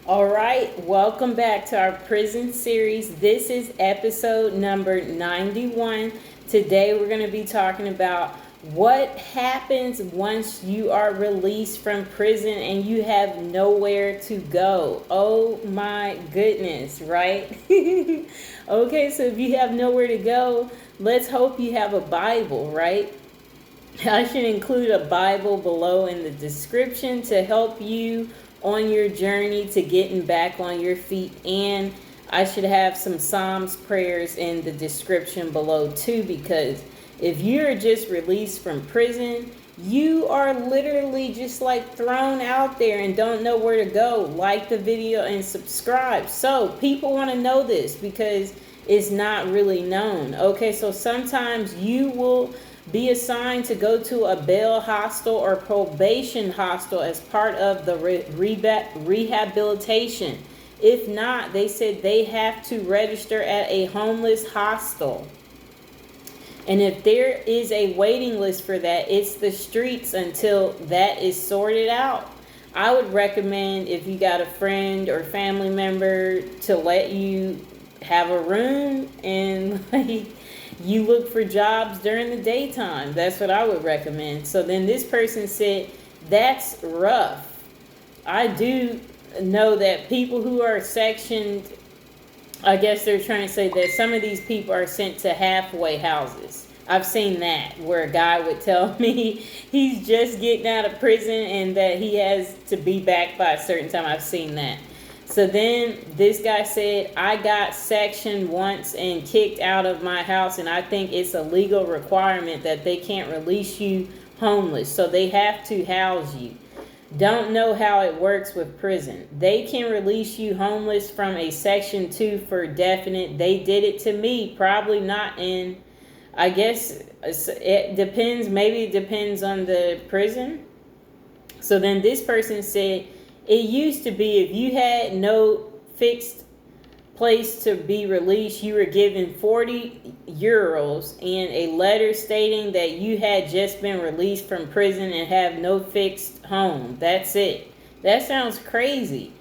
All right, welcome back to our prison series. This is episode number 91. Today we're going to be talking about what happens once you are released from prison and you have nowhere to go. Oh my goodness, right? Okay, so if you have nowhere to go, let's hope you have a Bible, right? I should include a Bible below in the description to help you on your journey to getting back on your feet. And I should have some Psalms prayers in the description below too, because if you're just released from prison, you are literally just like thrown out there and don't know where to go. Like the video and subscribe. So people want to know this because it's not really known. Okay, so sometimes you will be assigned to go to a bail hostel or probation hostel as part of the rehabilitation. If not, they said they have to register at a homeless hostel. And if there is a waiting list for that, it's the streets until that is sorted out. I would recommend, if you got a friend or family member, to let you have a room and you look for jobs during the daytime. That's what I would recommend. So then this person said, that's rough. I do know that people who are sectioned, I guess they're trying to say that some of these people are sent to halfway houses. I've seen that where a guy would tell me he's just getting out of prison and that he has to be back by a certain time. I've seen that. So then this guy said, I got sectioned once and kicked out of my house, and I think it's a legal requirement that they can't release you homeless. So they have to house you. Don't know how it works with prison. They can release you homeless from a section 2 for definite. They did it to me. Probably not in, I guess it depends. Maybe it depends on the prison. So then this person said, it used to be if you had no fixed place to be released, you were given 40 euros and a letter stating that you had just been released from prison and have no fixed home. That's it. That sounds crazy.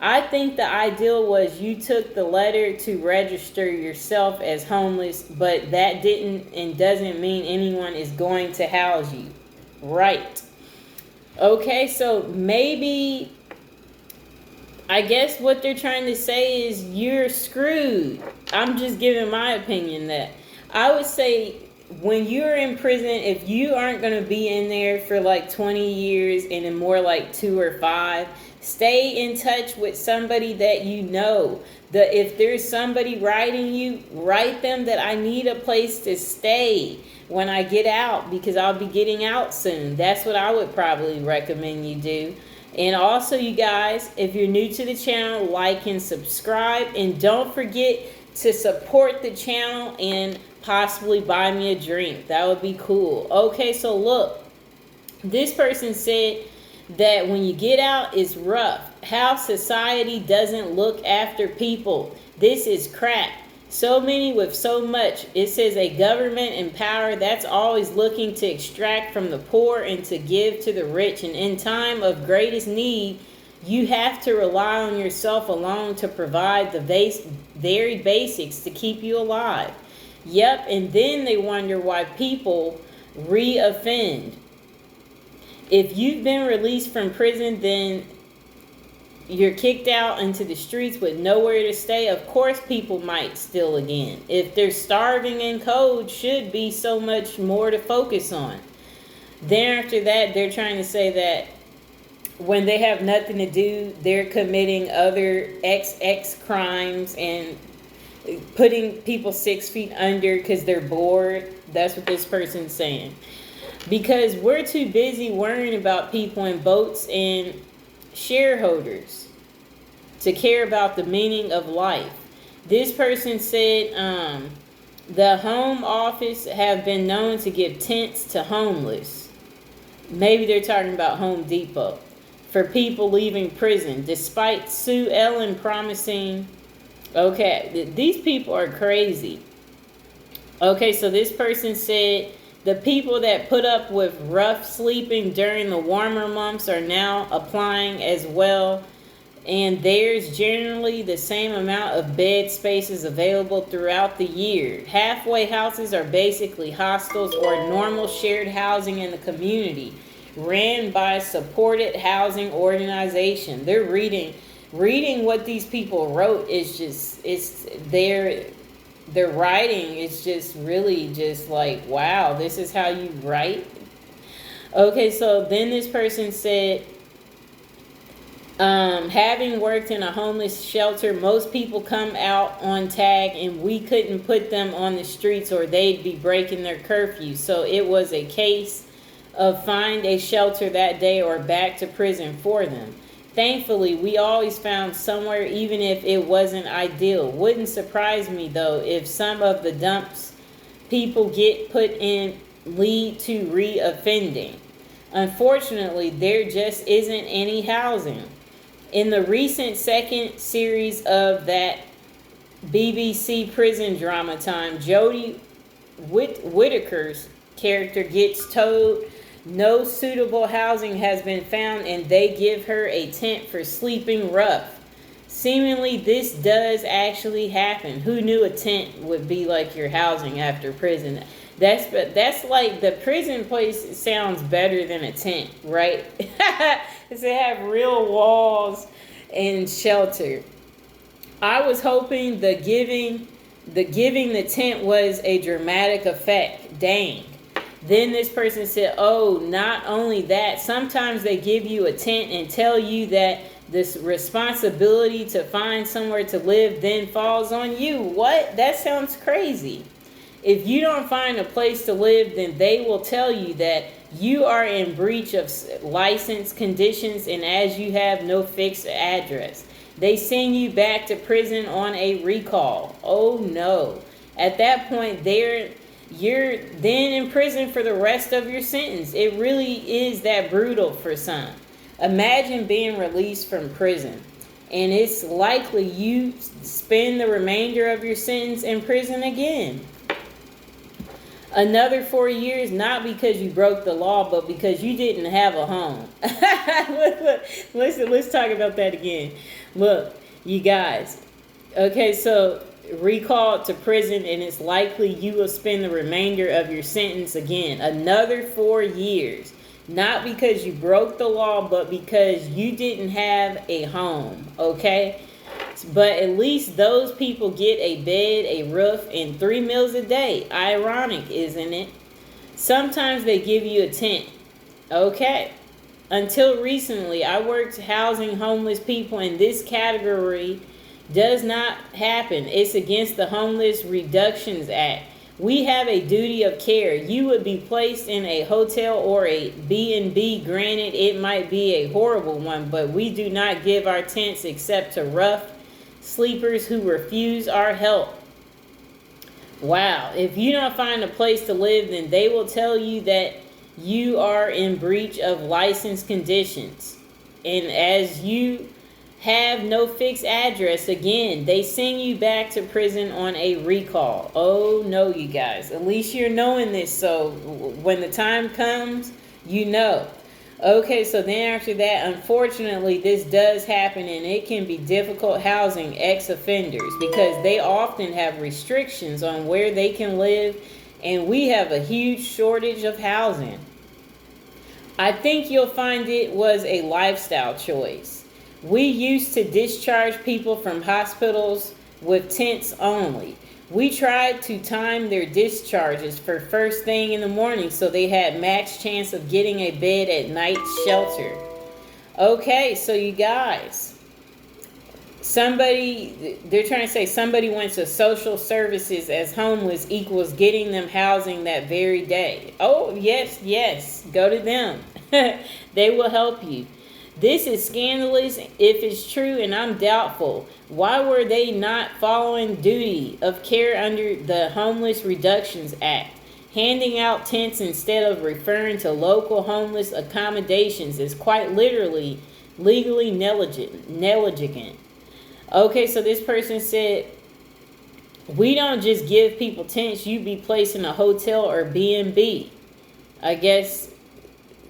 I think the ideal was you took the letter to register yourself as homeless, but that didn't and doesn't mean anyone is going to house you. Right. Okay, so maybe, I guess what they're trying to say is you're screwed. I'm just giving my opinion that I would say when you're in prison, if you aren't going to be in there for like 20 years and in more like 2 or 5, stay in touch with somebody that you know. If there's somebody writing you, write them that I need a place to stay when I get out because I'll be getting out soon. That's what I would probably recommend you do. And also, you guys, if you're new to the channel, like and subscribe. And don't forget to support the channel and possibly buy me a drink. That would be cool. Okay, so look. This person said that when you get out, it's rough. How society doesn't look after people. This is crap. So many with so much. It says a government in power that's always looking to extract from the poor and to give to the rich. And in time of greatest need, you have to rely on yourself alone to provide the very basics to keep you alive. Yep, and then they wonder why people re-offend. If you've been released from prison, then you're kicked out into the streets with nowhere to stay. Of course people might steal again. If they're starving and cold, should be so much more to focus on. Then after that, they're trying to say that when they have nothing to do, they're committing other XX crimes and putting people 6 feet under because they're bored. That's what this person's saying. Because we're too busy worrying about people in boats and shareholders to care about the meaning of life. This person said the home office have been known to give tents to homeless. Maybe they're talking about Home Depot for people leaving prison, despite Sue Ellen promising. Okay, these people are crazy. Okay, so this person said the people that put up with rough sleeping during the warmer months are now applying as well and there's generally the same amount of bed spaces available throughout the year. Halfway houses are basically hostels or normal shared housing in the community, ran by supported housing organization. They're reading what these people wrote is just, it's their writing is just really just like, wow, this is how you write. Okay, so then this person said, having worked in a homeless shelter, most people come out on tag and we couldn't put them on the streets or they'd be breaking their curfew. So it was a case of find a shelter that day or back to prison for them. Thankfully, we always found somewhere, even if it wasn't ideal. Wouldn't surprise me, though, if some of the dumps people get put in lead to re-offending. Unfortunately, there just isn't any housing. In the recent second series of that BBC prison drama time, Jodie Whittaker's character gets told no suitable housing has been found and they give her a tent for sleeping rough. Seemingly, this does actually happen. Who knew a tent would be like your housing after prison? That's like the prison place sounds better than a tent, right? Because they have real walls and shelter. I was hoping the giving the tent was a dramatic effect. Dang. Then this person said, oh, not only that, sometimes they give you a tent and tell you that this responsibility to find somewhere to live then falls on you. What? That sounds crazy. If you don't find a place to live, then they will tell you that you are in breach of license conditions and as you have no fixed address. They send you back to prison on a recall. Oh no. At that point, you're then in prison for the rest of your sentence. It really is that brutal for some. Imagine being released from prison, and it's likely you spend the remainder of your sentence in prison again. Another 4 years, not because you broke the law, but because you didn't have a home. Let's talk about that again. Look, you guys. Okay, so recalled to prison, and it's likely you will spend the remainder of your sentence again. Another 4 years. Not because you broke the law, but because you didn't have a home. Okay? But at least those people get a bed, a roof, and 3 meals a day. Ironic, isn't it? Sometimes they give you a tent. Okay. Until recently, I worked housing homeless people, and this category does not happen. It's against the Homeless Reductions Act. We have a duty of care. You would be placed in a hotel or a B&B. Granted, it might be a horrible one, but we do not give our tents except to rough sleepers who refuse our help. Wow. If you don't find a place to live, then they will tell you that you are in breach of license conditions. And as you have no fixed address, again, they send you back to prison on a recall. Oh no, you guys. At least you're knowing this, so when the time comes, you know. Okay, so then after that, unfortunately, this does happen, and it can be difficult housing ex-offenders because they often have restrictions on where they can live, and we have a huge shortage of housing. I think you'll find it was a lifestyle choice. We used to discharge people from hospitals with tents only. We tried to time their discharges for first thing in the morning so they had max chance of getting a bed at night shelter. Okay, so you guys, they're trying to say somebody went to social services as homeless equals getting them housing that very day. Oh, yes, go to them. They will help you. This is scandalous if it's true, and I'm doubtful. Why were they not following duty of care under the Homeless Reductions Act? Handing out tents instead of referring to local homeless accommodations is quite literally legally negligent. Okay, so this person said, we don't just give people tents, you be placed in a hotel or B&B. I guess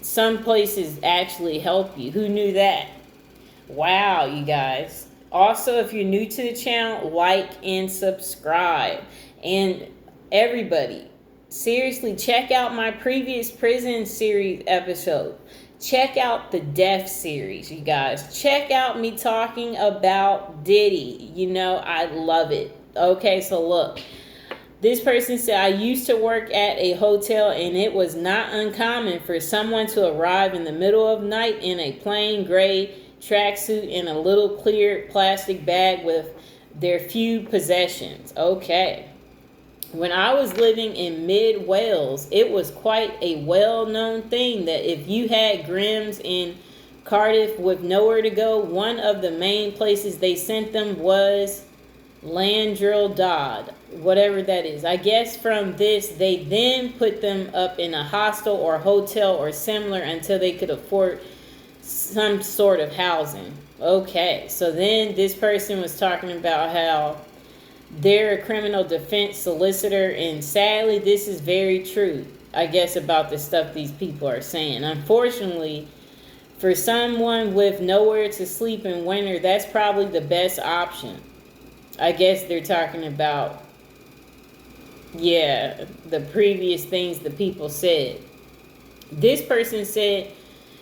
some places actually help you. Who knew that? Wow, you guys. Also, if you're new to the channel, like and subscribe. And everybody, seriously, check out my previous prison series episode. Check out the death series, you guys. Check out me talking about Diddy. You know, I love it. Okay, so look. This person said, I used to work at a hotel and it was not uncommon for someone to arrive in the middle of night in a plain gray tracksuit and a little clear plastic bag with their few possessions. Okay. When I was living in mid Wales, it was quite a well-known thing that if you had Grims in Cardiff with nowhere to go, one of the main places they sent them was Landrill Dodd, whatever that is. I guess from this, they then put them up in a hostel or hotel or similar until they could afford some sort of housing. Okay, so then this person was talking about how they're a criminal defense solicitor, and sadly, this is very true, I guess, about the stuff these people are saying. Unfortunately, for someone with nowhere to sleep in winter, that's probably the best option. I guess they're talking about, yeah, the previous things the people said. This person said,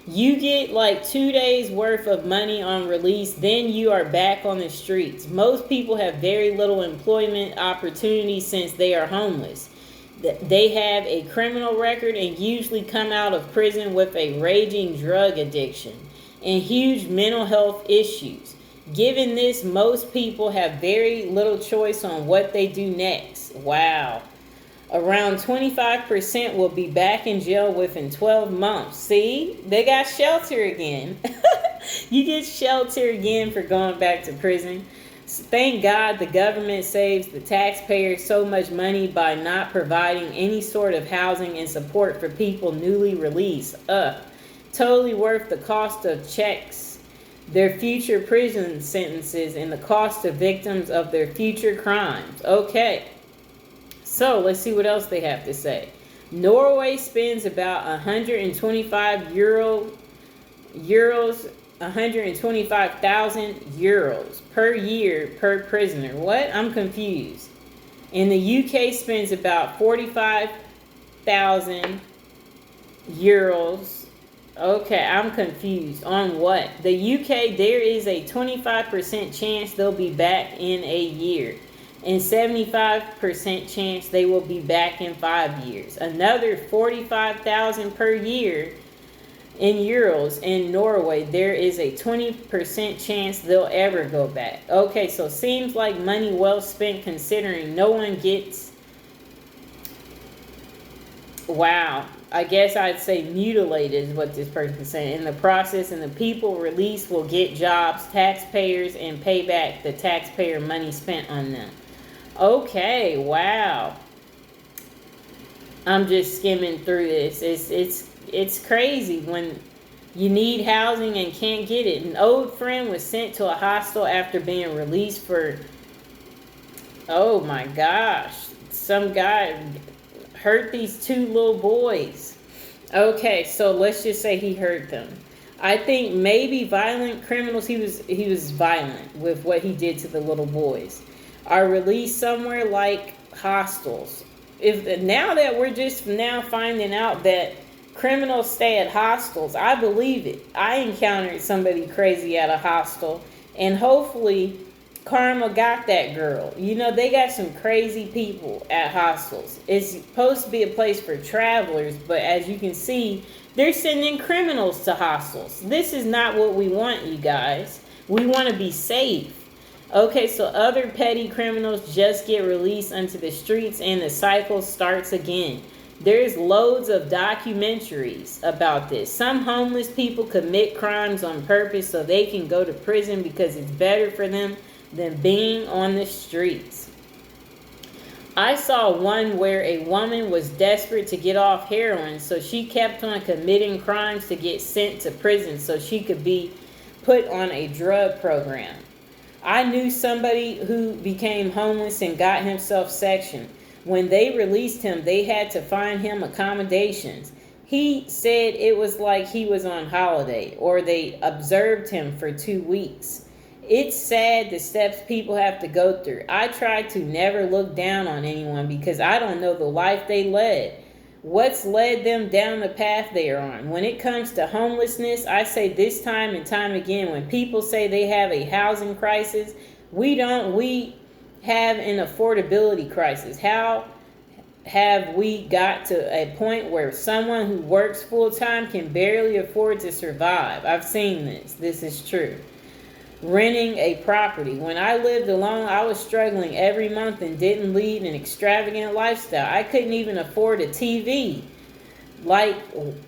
you get like 2 days worth of money on release, then you are back on the streets. Most people have very little employment opportunities since they are homeless. They have a criminal record and usually come out of prison with a raging drug addiction and huge mental health issues. Given this, most people have very little choice on what they do next. Wow. Around 25% will be back in jail within 12 months. See, they got shelter again. You get shelter again for going back to prison. So thank God the government saves the taxpayers so much money by not providing any sort of housing and support for people newly released. Totally worth the cost of checks, their future prison sentences, and the cost of victims of their future crimes. Okay. So let's see what else they have to say. Norway spends about 125,000 euros per year per prisoner. What? I'm confused. And the UK spends about 45,000 euros. Okay, I'm confused. On what? The UK, there is a 25% chance they'll be back in a year, and 75% chance they will be back in 5 years. Another 45,000 per year in euros in Norway. There is a 20% chance they'll ever go back. Okay, so seems like money well spent considering no one gets, wow, I guess I'd say mutilated is what this person is saying, in the process, and the people released will get jobs, taxpayers, and pay back the taxpayer money spent on them. Okay, wow. I'm just skimming through this. It's crazy when you need housing and can't get it. An old friend was sent to a hostel after being released for, oh my gosh, some guy hurt these 2 little boys. Okay, so let's just say he hurt them. I think maybe violent criminals, he was violent with what he did to the little boys, are released somewhere like hostels. If now that we're just now finding out that criminals stay at hostels, I believe it. I encountered somebody crazy at a hostel, and hopefully karma got that girl. You know, they got some crazy people at hostels. It's supposed to be a place for travelers, but as you can see, they're sending criminals to hostels. This is not what we want, you guys. We want to be safe. Okay, so other petty criminals just get released onto the streets and the cycle starts again. There's loads of documentaries about this. Some homeless people commit crimes on purpose so they can go to prison because it's better for them than being on the streets. I saw one where a woman was desperate to get off heroin, so she kept on committing crimes to get sent to prison so she could be put on a drug program. I knew somebody who became homeless and got himself sectioned. When they released him, they had to find him accommodations. He said it was like he was on holiday or they observed him for 2 weeks. It's sad the steps people have to go through. I try to never look down on anyone because I don't know the life they led. What's led them down the path they are on? When it comes to homelessness, I say this time and time again, when people say they have a housing crisis, we don't. We have an affordability crisis. How have we got to a point where someone who works full time can barely afford to survive? I've seen this. This is true. Renting a property. When I lived alone, I was struggling every month and didn't lead an extravagant lifestyle. I couldn't even afford a TV. Like,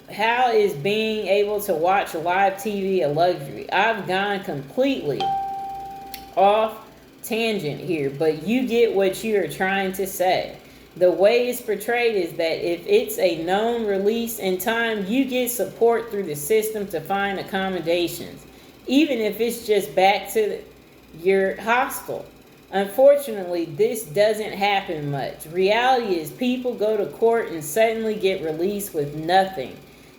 how is being able to watch live TV a luxury? I've gone completely off tangent here, but you get what you are trying to say. The way it's portrayed is that if it's a known release in time, you get support through the system to find accommodations, even if it's just back to your hostel. Unfortunately, this doesn't happen much. Reality is people go to court and suddenly get released with nothing.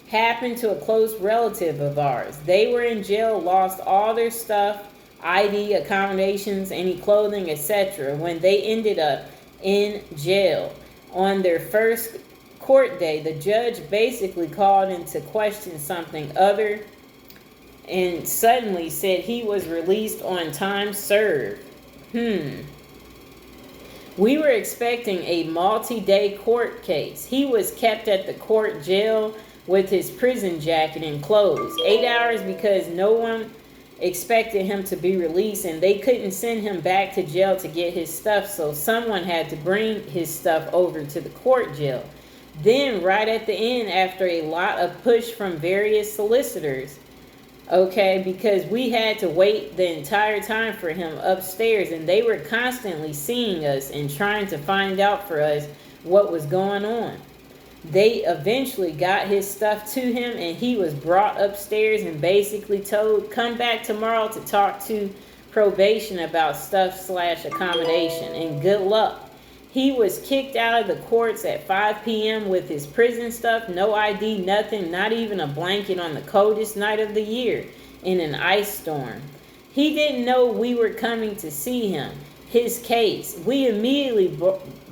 Happened to a close relative of ours. They were in jail, lost all their stuff, ID, accommodations, any clothing, etc. when they ended up in jail. On their first court day, the judge basically called into question something other and suddenly said he was released on time served. We were expecting a multi-day court case. He was kept at the court jail with his prison jacket and clothes. 8 hours because no one expected him to be released and they couldn't send him back to jail to get his stuff, so someone had to bring his stuff over to the court jail. Then right at the end, after a lot of push from various solicitors, okay, because we had to wait the entire time for him upstairs and they were constantly seeing us and trying to find out for us what was going on. They eventually got his stuff to him and he was brought upstairs and basically told, come back tomorrow to talk to probation about stuff/accommodation and good luck. He was kicked out of the courts at 5 p.m. with his prison stuff, no ID, nothing, not even a blanket on the coldest night of the year in an ice storm. He didn't know we were coming to see him. His case. We immediately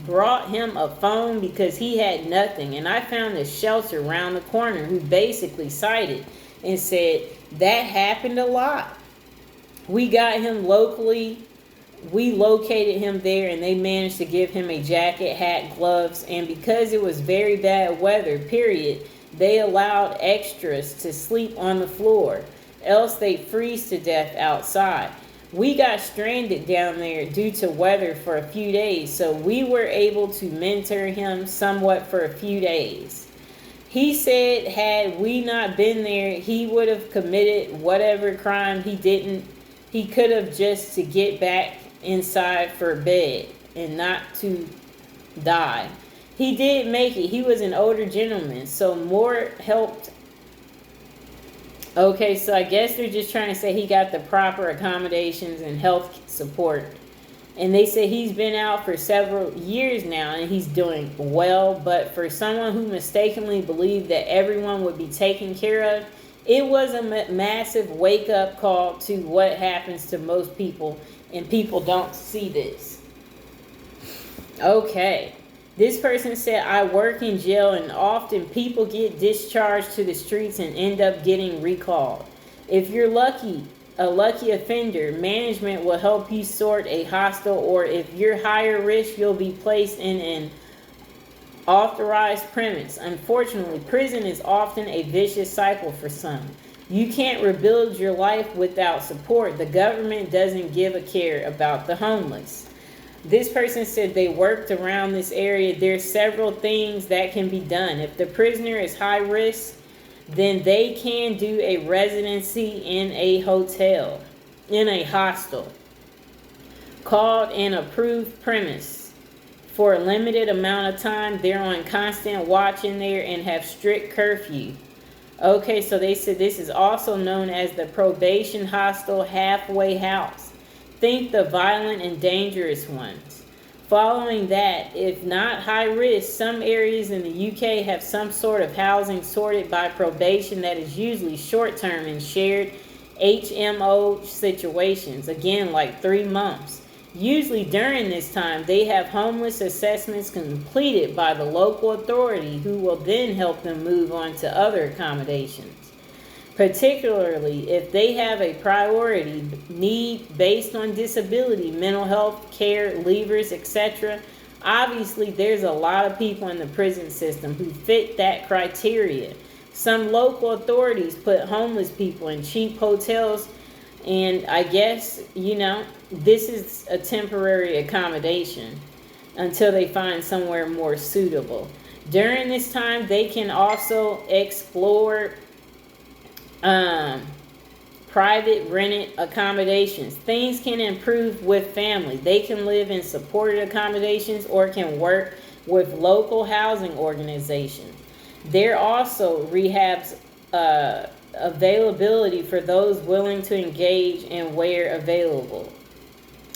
brought him a phone because he had nothing, and I found a shelter around the corner who basically cited and said that happened a lot. We got him locally. We located him there and they managed to give him a jacket, hat, gloves, and because it was very bad weather, period, they allowed extras to sleep on the floor, else they'd freeze to death outside. We got stranded down there due to weather for a few days, so we were able to mentor him somewhat for a few days. He said had we not been there, he would have committed whatever crime he didn't. He could have just to get back inside for bed and not to die. He did make it. He was an older gentleman, so more helped. Okay, so I guess they're just trying to say he got the proper accommodations and health support. And they say he's been out for several years now and he's doing well. But for someone who mistakenly believed that everyone would be taken care of, it was a massive wake-up call to what happens to most people. And people don't see this. Okay. This person said, I work in jail and often people get discharged to the streets and end up getting recalled. If you're a lucky offender, management will help you sort a hostel, or if you're higher risk, you'll be placed in an authorized premise. Unfortunately, prison is often a vicious cycle for some. You can't rebuild your life without support. The government doesn't give a care about the homeless. This person said they worked around this area. There's several things that can be done. If the prisoner is high risk, then they can do a residency in a hotel, in a hostel, called an approved premise. For a limited amount of time, they're on constant watch in there and have strict curfew. Okay, so they said this is also known as the probation hostel halfway house. Think the violent and dangerous ones. Following that, if not high risk, some areas in the UK have some sort of housing sorted by probation that is usually short term and shared HMO situations, again, like 3 months. Usually during this time, they have homeless assessments completed by the local authority who will then help them move on to other accommodations. Particularly if they have a priority need based on disability, mental health, care, leavers, etc. Obviously, there's a lot of people in the prison system who fit that criteria. Some local authorities put homeless people in cheap hotels, and I guess, this is a temporary accommodation until they find somewhere more suitable. During this time, they can also explore private rented accommodations. Things can improve with family. They can live in supported accommodations or can work with local housing organizations. There also rehabs availability for those willing to engage and where available.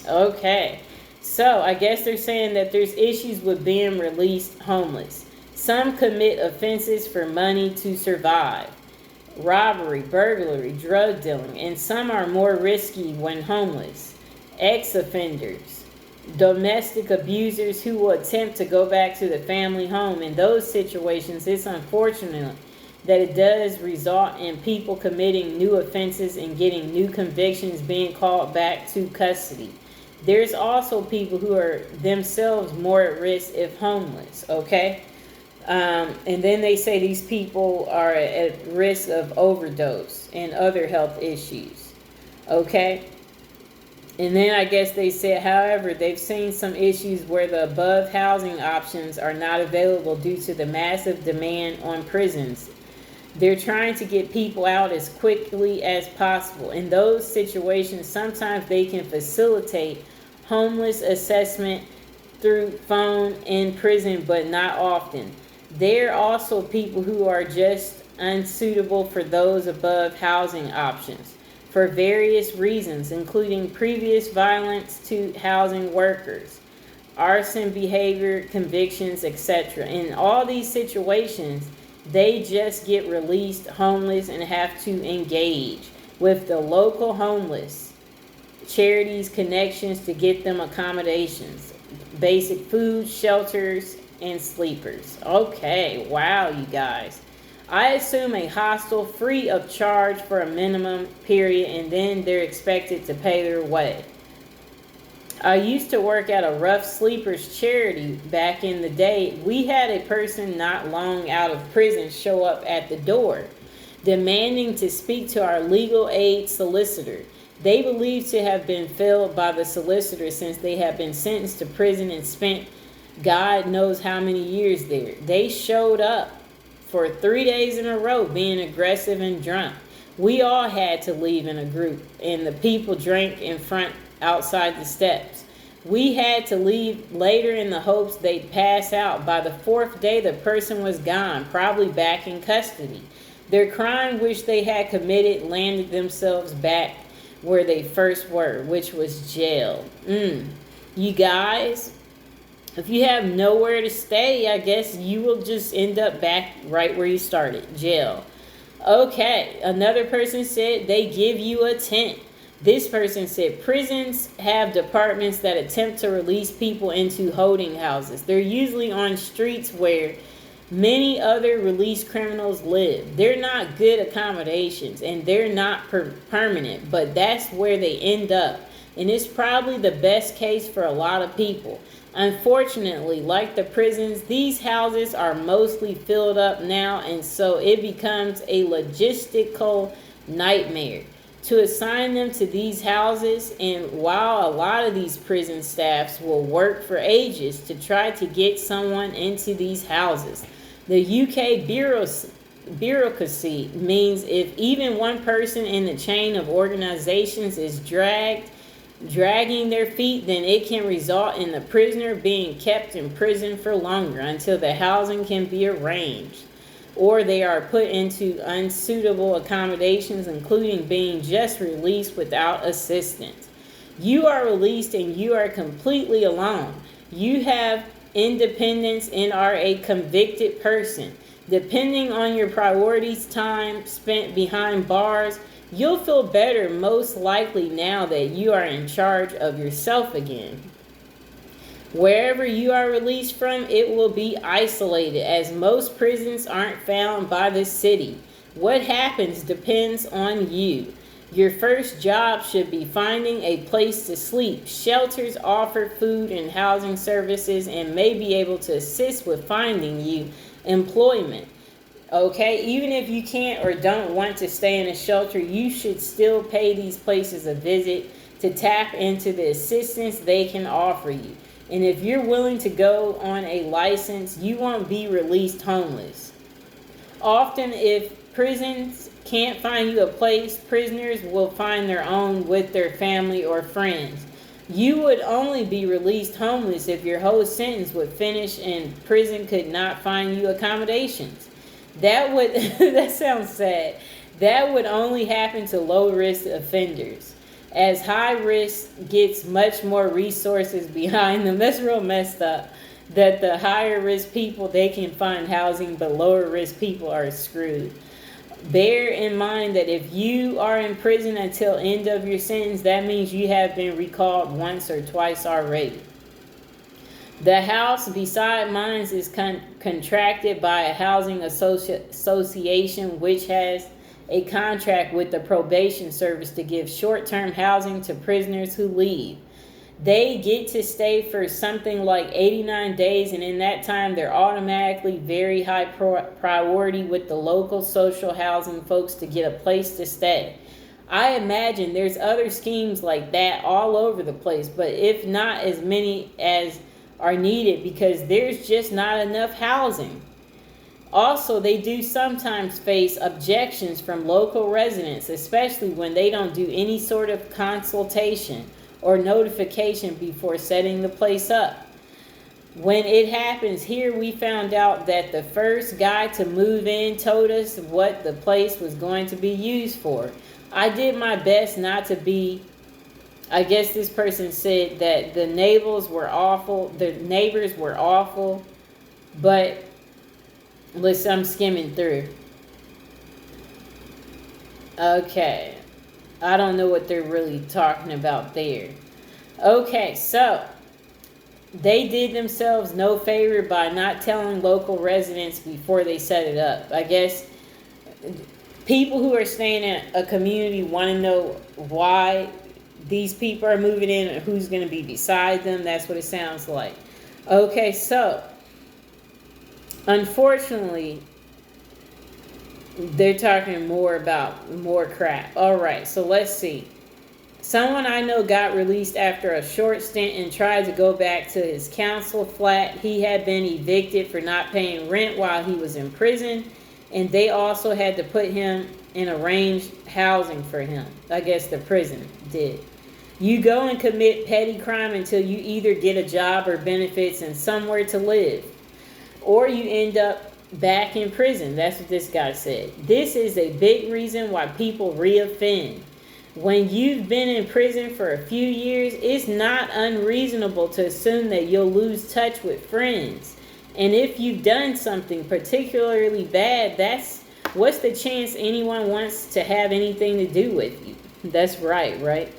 Okay, so I guess they're saying that there's issues with being released homeless. Some commit offenses for money to survive. Robbery, burglary, drug dealing, and some are more risky when homeless. Ex-offenders, domestic abusers who will attempt to go back to the family home. In those situations, it's unfortunate that it does result in people committing new offenses and getting new convictions being called back to custody. There's also people who are themselves more at risk if homeless, okay? And then they say these people are at risk of overdose and other health issues. Okay? And then I guess they said, however, they've seen some issues where the above housing options are not available due to the massive demand on prisons. They're trying to get people out as quickly as possible. In those situations, sometimes they can facilitate homeless assessment through phone in prison, but not often. There are also people who are just unsuitable for those above housing options for various reasons, including previous violence to housing workers, arson behavior, convictions, etc. In all these situations, they just get released homeless and have to engage with the local homeless charities connections to get them accommodations, basic food, shelters, and sleepers. Okay, wow, you guys. I assume a hostel free of charge for a minimum period, and then they're expected to pay their way. I used to work at a rough sleepers charity back in the day. We had a person not long out of prison show up at the door, demanding to speak to our legal aid solicitor. They believed to have been failed by the solicitor since they had been sentenced to prison and spent God knows how many years there. They showed up for 3 days in a row being aggressive and drunk. We all had to leave in a group, and the people drank in front outside the steps. We had to leave later in the hopes they'd pass out. By the 4th day, the person was gone, probably back in custody. Their crime which they had committed landed themselves back where they first were, which was jail. You guys, if you have nowhere to stay, I guess you will just end up back right where you started, jail. Okay, another person said they give you a tent. This person said prisons have departments that attempt to release people into holding houses. They're usually on streets where many other released criminals live. They're not good accommodations and they're not permanent, but that's where they end up. And it's probably the best case for a lot of people. Unfortunately, like the prisons, these houses are mostly filled up now, and so it becomes a logistical nightmare to assign them to these houses. And while a lot of these prison staffs will work for ages to try to get someone into these houses, the UK bureaucracy means if even one person in the chain of organizations is dragging their feet, then it can result in the prisoner being kept in prison for longer until the housing can be arranged, or they are put into unsuitable accommodations, including being just released without assistance. You are released and you are completely alone. You have independence and are a convicted person. Depending on your priorities, time spent behind bars, you'll feel better most likely now that you are in charge of yourself again. Wherever you are released from, it will be isolated, as most prisons aren't found by the city. What happens depends on you. Your first job should be finding a place to sleep. Shelters offer food and housing services and may be able to assist with finding you employment. Okay, even if you can't or don't want to stay in a shelter, you should still pay these places a visit to tap into the assistance they can offer you. And if you're willing to go on a license, you won't be released homeless. Often, if prisons can't find you a place, prisoners will find their own with their family or friends. You would only be released homeless if your whole sentence would finish and prison could not find you accommodations. That would, that sounds sad. That would only happen to low-risk offenders. As high risk gets much more resources behind them. That's real messed up. That the higher risk people, they can find housing, but lower risk people are screwed. Bear in mind that if you are in prison until end of your sentence, that means you have been recalled once or twice already. The house beside mine is contracted by a housing association which has a contract with the probation service to give short-term housing to prisoners who leave. They get to stay for something like 89 days, and in that time they're automatically very high priority with the local social housing folks to get a place to stay. I imagine there's other schemes like that all over the place, but if not as many as are needed because there's just not enough housing. Also, they do sometimes face objections from local residents, especially when they don't do any sort of consultation or notification before setting the place up. When it happens here, we found out that the first guy to move in told us what the place was going to be used for. I did my best not to be, I guess this person said that the neighbors were awful, but listen, I'm skimming through. Okay. I don't know what they're really talking about there. Okay, so they did themselves no favor by not telling local residents before they set it up. I guess people who are staying in a community want to know why these people are moving in and who's going to be beside them. That's what it sounds like. Okay, so unfortunately, they're talking more about more crap. All right, so let's see. Someone I know got released after a short stint and tried to go back to his council flat. He had been evicted for not paying rent while he was in prison, and they also had to put him in arranged housing for him. I guess the prison did. You go and commit petty crime until you either get a job or benefits and somewhere to live, or you end up back in prison. That's what this guy said. This is a big reason why people reoffend. When you've been in prison for a few years, it's not unreasonable to assume that you'll lose touch with friends. And if you've done something particularly bad, what's the chance anyone wants to have anything to do with you? That's right?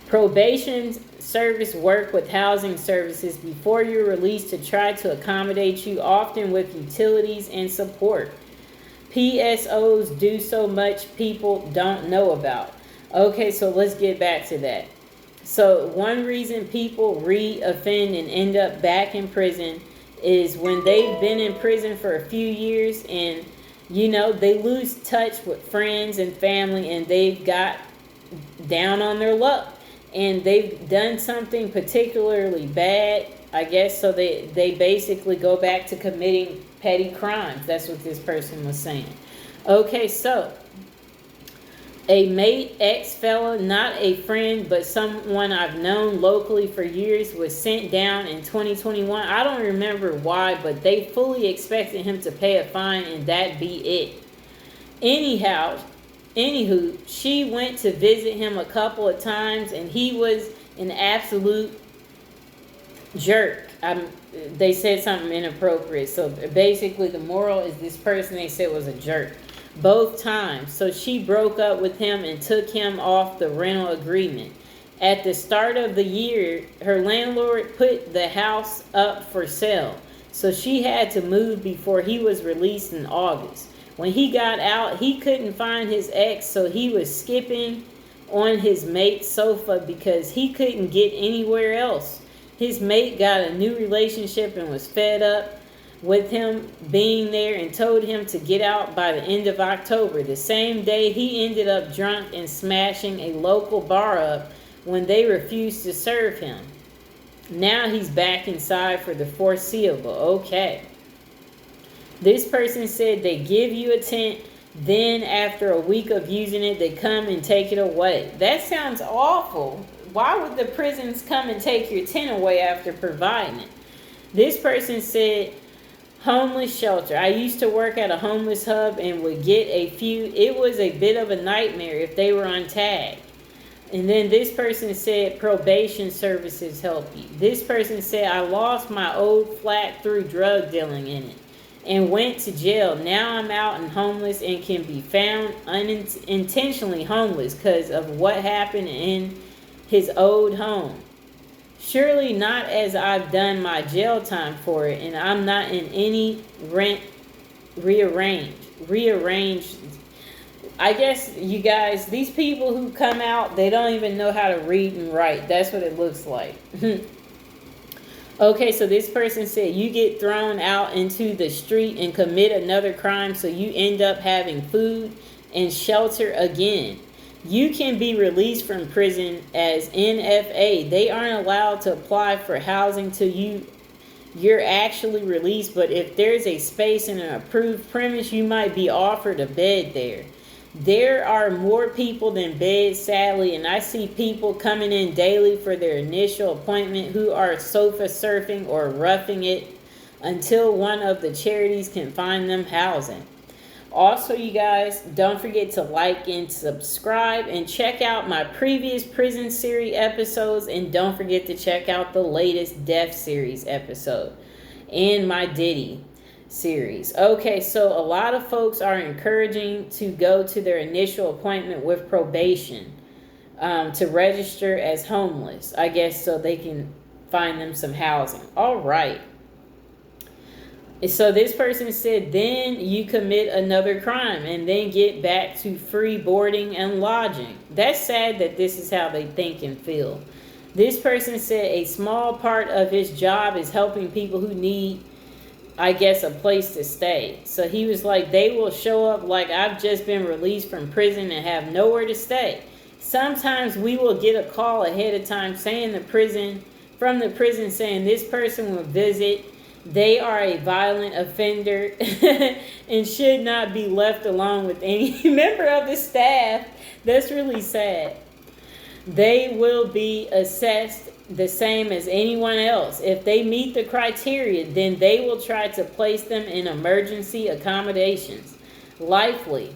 Probation service work with housing services before you're released to try to accommodate you, often with utilities and support. PSOs do so much people don't know about. Okay, so let's get back to that. So one reason people re-offend and end up back in prison is when they've been in prison for a few years and, they lose touch with friends and family and they've got down on their luck. And they've done something particularly bad, I guess, so they basically go back to committing petty crimes. That's what this person was saying. Okay, so a mate, ex-fella, not a friend, but someone I've known locally for years, was sent down in 2021. I don't remember why, but they fully expected him to pay a fine and that be it. Anywho, she went to visit him a couple of times and he was an absolute jerk. They said something inappropriate. So basically, the moral is this person they said was a jerk both times. So she broke up with him and took him off the rental agreement. At the start of the year, her landlord put the house up for sale. So she had to move before he was released in August. When he got out, he couldn't find his ex, so he was skipping on his mate's sofa because he couldn't get anywhere else. His mate got a new relationship and was fed up with him being there and told him to get out by the end of October. The same day, he ended up drunk and smashing a local bar up when they refused to serve him. Now he's back inside for the foreseeable. Okay. This person said they give you a tent, then after a week of using it, they come and take it away. That sounds awful. Why would the prisons come and take your tent away after providing it? This person said, homeless shelter. I used to work at a homeless hub and would get a few. It was a bit of a nightmare if they were on tag. And then this person said probation services help you. This person said, I lost my old flat through drug dealing in it and went to jail. Now I'm out and homeless and can be found unintentionally homeless because of what happened in his old home. Surely not as I've done my jail time for it, and I'm not in any rent rearranged. I guess, you guys, these people who come out, they don't even know how to read and write. That's what it looks like. Okay, so this person said you get thrown out into the street and commit another crime, so you end up having food and shelter again. You can be released from prison as NFA. They aren't allowed to apply for housing till you're actually released, but if there's a space in an approved premise, you might be offered a bed there. There are more people than beds, sadly, and I see people coming in daily for their initial appointment who are sofa surfing or roughing it until one of the charities can find them housing. Also, you guys, don't forget to like and subscribe and check out my previous prison series episodes, and don't forget to check out the latest death series episode and my Diddy series. Okay, so a lot of folks are encouraging to go to their initial appointment with probation to register as homeless, I guess, so they can find them some housing. All right. So this person said, then you commit another crime and then get back to free boarding and lodging. That's sad that this is how they think and feel. This person said a small part of his job is helping people who need, I guess, a place to stay. So he was like, they will show up like I've just been released from prison and have nowhere to stay. Sometimes we will get a call ahead of time saying from the prison saying this person will visit. They are a violent offender and should not be left alone with any member of the staff. That's really sad. They will be assessed the same as anyone else. If they meet the criteria, then they will try to place them in emergency accommodations, likely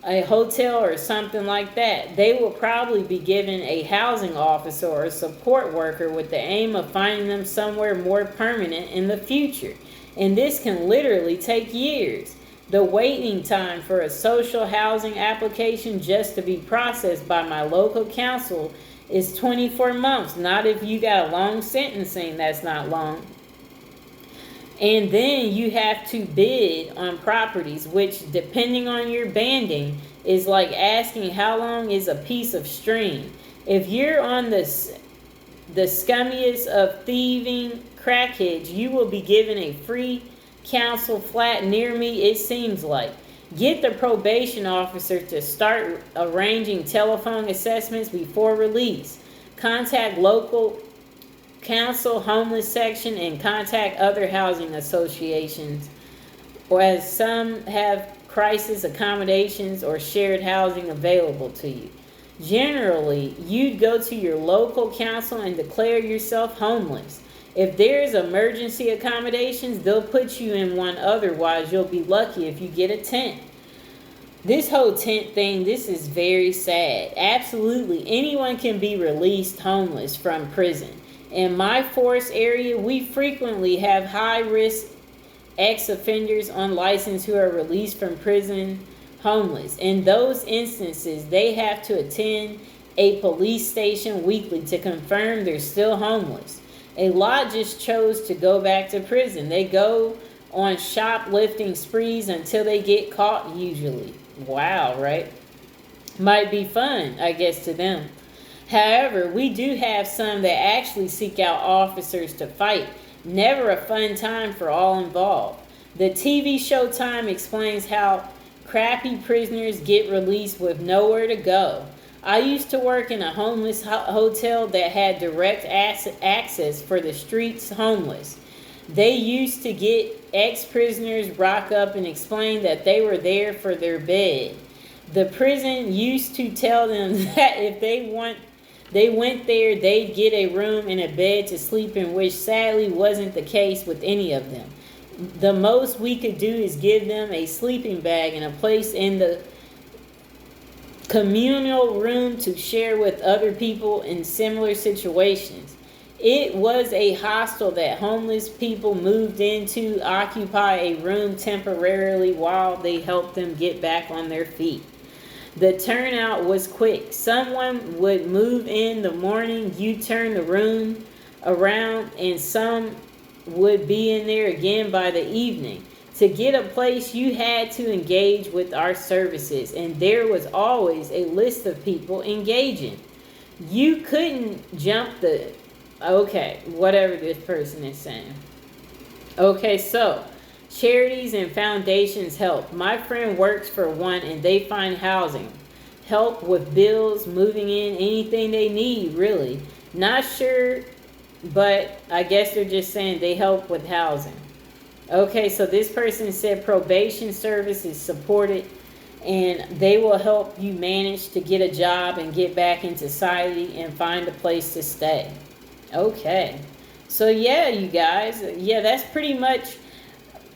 a hotel or something like that. They will probably be given a housing officer or a support worker with the aim of finding them somewhere more permanent in the future. And this can literally take years. The waiting time for a social housing application just to be processed by my local council is 24 months. Not if you got a long sentencing, that's not long. And then you have to bid on properties, which, depending on your banding, is like asking how long is a piece of string. If you're on the scummiest of thieving crackheads, you will be given a free council flat near me, it seems like. Get the probation officer to start arranging telephone assessments before release. Contact local council homeless section and contact other housing associations, or as some have crisis accommodations or shared housing available to you. Generally, you'd go to your local council and declare yourself homeless. If there's emergency accommodations, they'll put you in one. Otherwise, you'll be lucky if you get a tent. This whole tent thing, this is very sad. Absolutely, anyone can be released homeless from prison. In my force area, we frequently have high risk ex-offenders on license who are released from prison homeless. In those instances, they have to attend a police station weekly to confirm they're still homeless. A lot just chose to go back to prison. They go on shoplifting sprees until they get caught, usually. Wow, right? Might be fun, I guess, to them. However, we do have some that actually seek out officers to fight. Never a fun time for all involved. The TV show Time explains how crappy prisoners get released with nowhere to go. I used to work in a homeless hotel that had direct access for the streets homeless. They used to get ex-prisoners rock up and explain that they were there for their bed. The prison used to tell them that if they went there, they'd get a room and a bed to sleep in, which sadly wasn't the case with any of them. The most we could do is give them a sleeping bag and a place in the communal room to share with other people in similar situations. It was a hostel that homeless people moved into, occupy a room temporarily while they helped them get back on their feet. The turnout was quick. Someone would move in the morning, you turn the room around, and some would be in there again by the evening. To get a place, you had to engage with our services, and there was always a list of people engaging. You couldn't jump the... Okay, whatever this person is saying. Okay, so charities and foundations help. My friend works for one, and they find housing, help with bills, moving in, anything they need, really. Not sure, but I guess they're just saying they help with housing. Okay, so this person said probation service is supported, and they will help you manage to get a job and get back into society and find a place to stay. Okay, so yeah, you guys, yeah, that's pretty much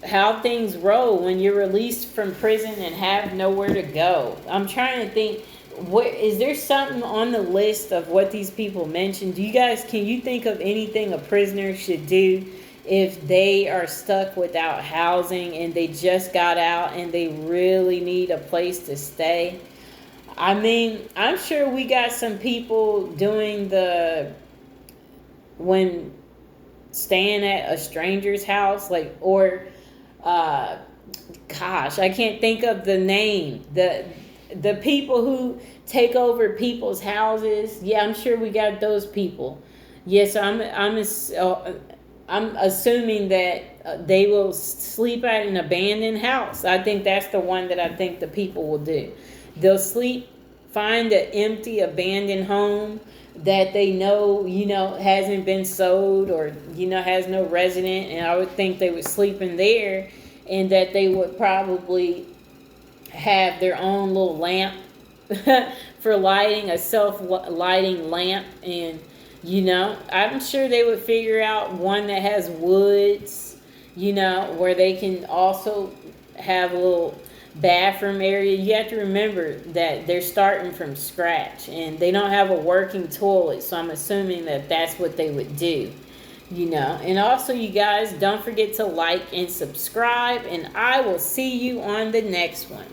how things roll when you're released from prison and have nowhere to go. I'm trying to think, what is there something on the list of what these people mentioned? Do you guys, can you think of anything a prisoner should do if they are stuck without housing and they just got out and they really need a place to stay? I mean, I'm sure we got some people doing when staying at a stranger's house, like, or gosh, I can't think of the name. The people who take over people's houses. Yeah, I'm sure we got those people. Yes, I'm assuming that they will sleep at an abandoned house. I think that's the one that I think the people will do. They'll find an empty, abandoned home that they know, hasn't been sold or, has no resident. And I would think they would sleep in there, and that they would probably have their own little lamp for lighting, a self-lighting lamp. And I'm sure they would figure out one that has woods, where they can also have a little bathroom area. You have to remember that they're starting from scratch and they don't have a working toilet. So I'm assuming that that's what they would do, And also, you guys, don't forget to like and subscribe, and I will see you on the next one.